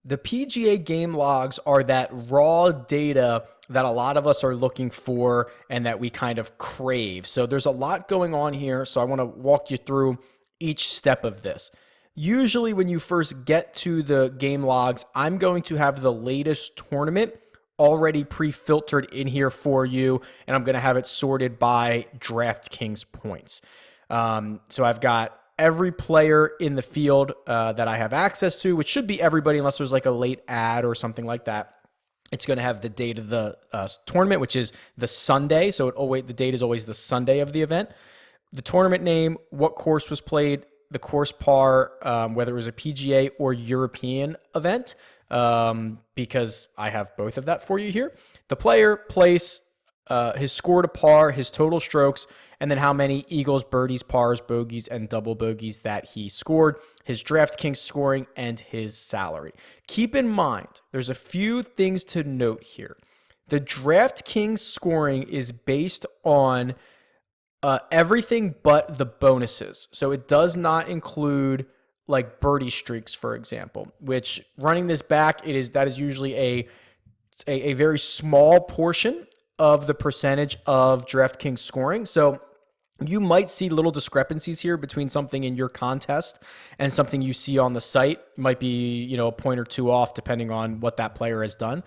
The PGA game logs are that raw data that a lot of us are looking for and that we kind of crave. So there's a lot going on here. So I want to walk you through each step of this. Usually when you first get to the game logs, I'm going to have the latest tournament already pre-filtered in here for you, and I'm going to have it sorted by DraftKings points. So I've got every player in the field that I have access to, which should be everybody unless there's like a late ad or something like that. It's going to have the date of the tournament, which is the Sunday. So the date is always the Sunday of the event. The tournament name, what course was played, the course par, whether it was a PGA or European event, because I have both of that for you here. The player, place, his score to par, his total strokes, and then how many eagles, birdies, pars, bogeys, and double bogeys that he scored, his DraftKings scoring, and his salary. Keep in mind, there's a few things to note here. The DraftKings scoring is based on everything but the bonuses. So it does not include like birdie streaks, for example, which running this back, that is usually a very small portion of the percentage of DraftKings scoring. So you might see little discrepancies here between something in your contest and something you see on the site. It might be, a point or two off depending on what that player has done.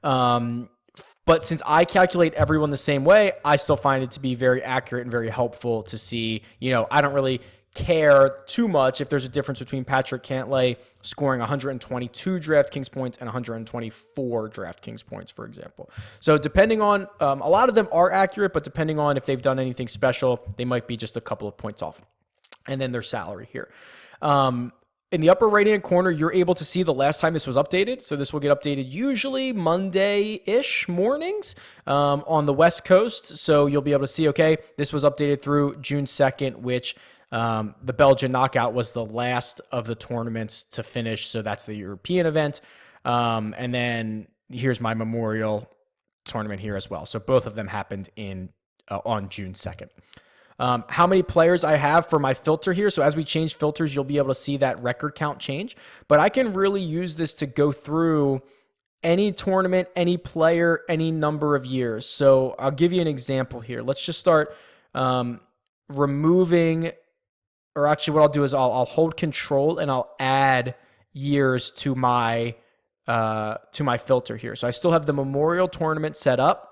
But since I calculate everyone the same way, I still find it to be very accurate and very helpful to see, I don't really care too much if there's a difference between Patrick Cantlay scoring 122 DraftKings points and 124 DraftKings points, for example. So depending on, a lot of them are accurate, but depending on if they've done anything special, they might be just a couple of points off. And then their salary here. In the upper right-hand corner, you're able to see the last time this was updated. So this will get updated usually Monday-ish mornings on the West Coast. So you'll be able to see, okay, this was updated through June 2nd, which the Belgian knockout was the last of the tournaments to finish. So that's the European event. And then here's my Memorial tournament here as well. So both of them happened on June 2nd. How many players I have for my filter here. So as we change filters, you'll be able to see that record count change. But I can really use this to go through any tournament, any player, any number of years. So I'll give you an example here. Let's just start removing, or actually what I'll do is I'll hold control and I'll add years to my filter here. So I still have the Memorial Tournament set up.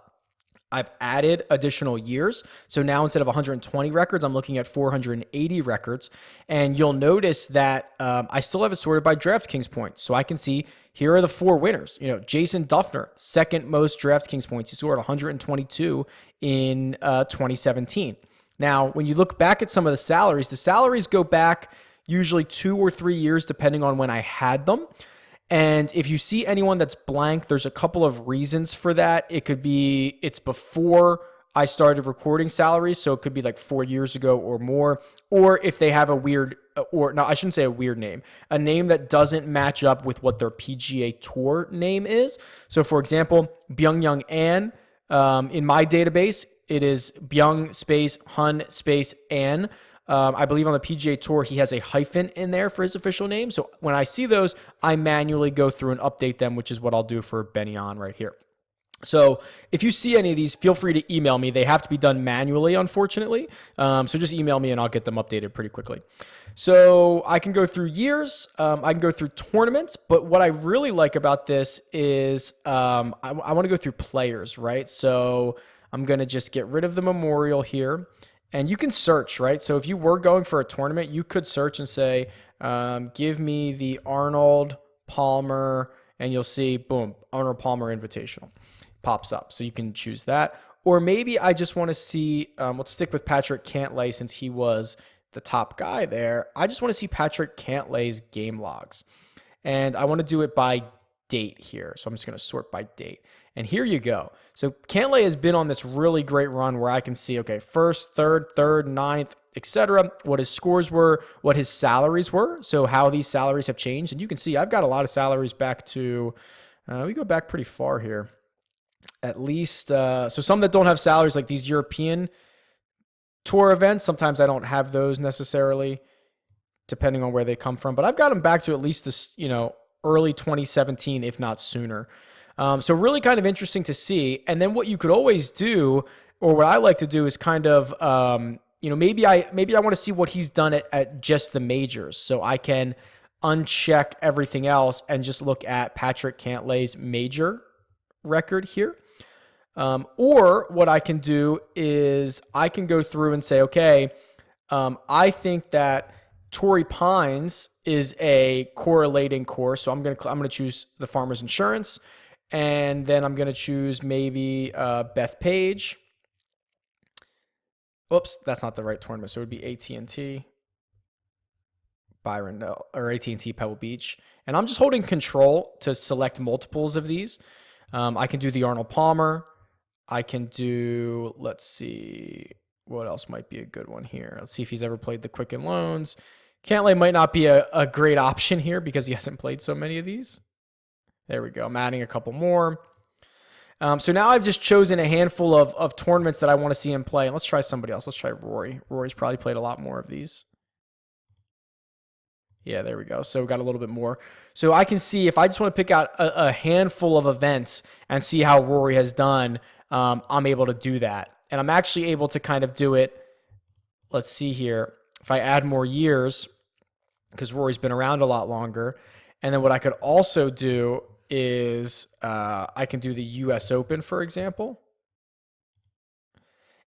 I've added additional years. So now instead of 120 records, I'm looking at 480 records. And you'll notice that I still have it sorted by DraftKings points. So I can see here are the 4 winners. Jason Duffner, second most DraftKings points. He scored 122 in 2017. Now, when you look back at some of the salaries go back usually 2 or 3 years, depending on when I had them. And if you see anyone that's blank, there's a couple of reasons for that. It could be it's before I started recording salaries, so it could be like 4 years ago or more. Or if they have a weird, I shouldn't say a weird name, a name that doesn't match up with what their PGA Tour name is. So for example, Byung-Young An, in my database, it is Byung space Hun space An. I believe on the PGA Tour, he has a hyphen in there for his official name. So when I see those, I manually go through and update them, which is what I'll do for Benny On right here. So if you see any of these, feel free to email me. They have to be done manually, unfortunately. So just email me and I'll get them updated pretty quickly. So I can go through years. I can go through tournaments. But what I really like about this is I want to go through players, right? So I'm going to just get rid of the Memorial here. And you can search, right? So if you were going for a tournament, you could search and say, give me the Arnold Palmer, and you'll see, boom, Arnold Palmer Invitational pops up. So you can choose that. Or maybe I just want to see, let's stick with Patrick Cantlay since he was the top guy there. I just want to see Patrick Cantlay's game logs. And I want to do it by date here. So I'm just going to sort by date. And here you go. So Cantlay has been on this really great run where I can see, okay, first, third, ninth, etc., what his scores were, what his salaries were, so how these salaries have changed. And you can see I've got a lot of salaries back to, we go back pretty far here. At least, so some that don't have salaries like these European tour events, sometimes I don't have those necessarily, depending on where they come from. But I've got them back to at least this, early 2017, if not sooner. So really kind of interesting to see. And then what you could always do, or what I like to do, is kind of, maybe I want to see what he's done at just the majors. So I can uncheck everything else and just look at Patrick Cantlay's major record here. Or what I can do is I can go through and say, okay, I think that Torrey Pines is a correlating course. So I'm going to choose the Farmers Insurance, and then I'm going to choose maybe Beth Page. Oops, that's not the right tournament. So it would be AT&T Byron, or AT&T Pebble Beach. And I'm just holding control to select multiples of these. I can do the Arnold Palmer. I can do, let's see, what else might be a good one here. Let's see if he's ever played the Quicken Loans. Cantlay might not be a great option here because he hasn't played so many of these. There we go. I'm adding a couple more. So now I've just chosen a handful of tournaments that I want to see him play. And let's try somebody else. Let's try Rory. Rory's probably played a lot more of these. Yeah, there we go. So we got a little bit more. So I can see if I just want to pick out a handful of events and see how Rory has done, I'm able to do that. And I'm actually able to kind of do it. Let's see here. If I add more years, because Rory's been around a lot longer. And then what I could also do is I can do the US Open, for example.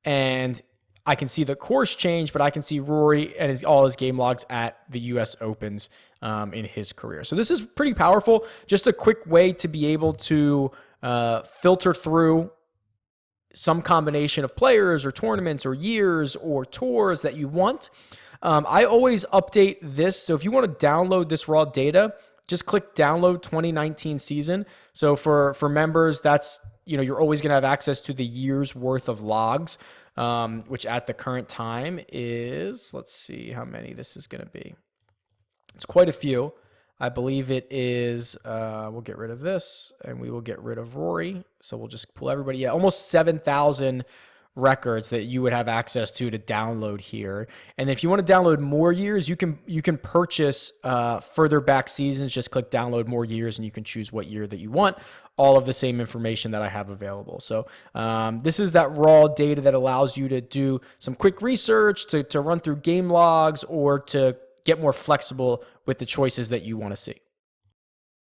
And I can see the course change, but I can see Rory and all his game logs at the US Opens in his career. So this is pretty powerful. Just a quick way to be able to filter through some combination of players or tournaments or years or tours that you want. I always update this. So if you want to download this raw data, just click download 2019 season. So for members, that's, you're always going to have access to the year's worth of logs, which at the current time is, let's see how many this is going to be. It's quite a few. I believe it is, we'll get rid of this and we will get rid of Rory. So we'll just pull everybody. Yeah, almost 7,000 records that you would have access to download here. And if you want to download more years, you can purchase further back seasons. Just click download more years and you can choose what year that you want. All of the same information that I have available. So this is that raw data that allows you to do some quick research, to run through game logs, or to get more flexible with the choices that you want to see.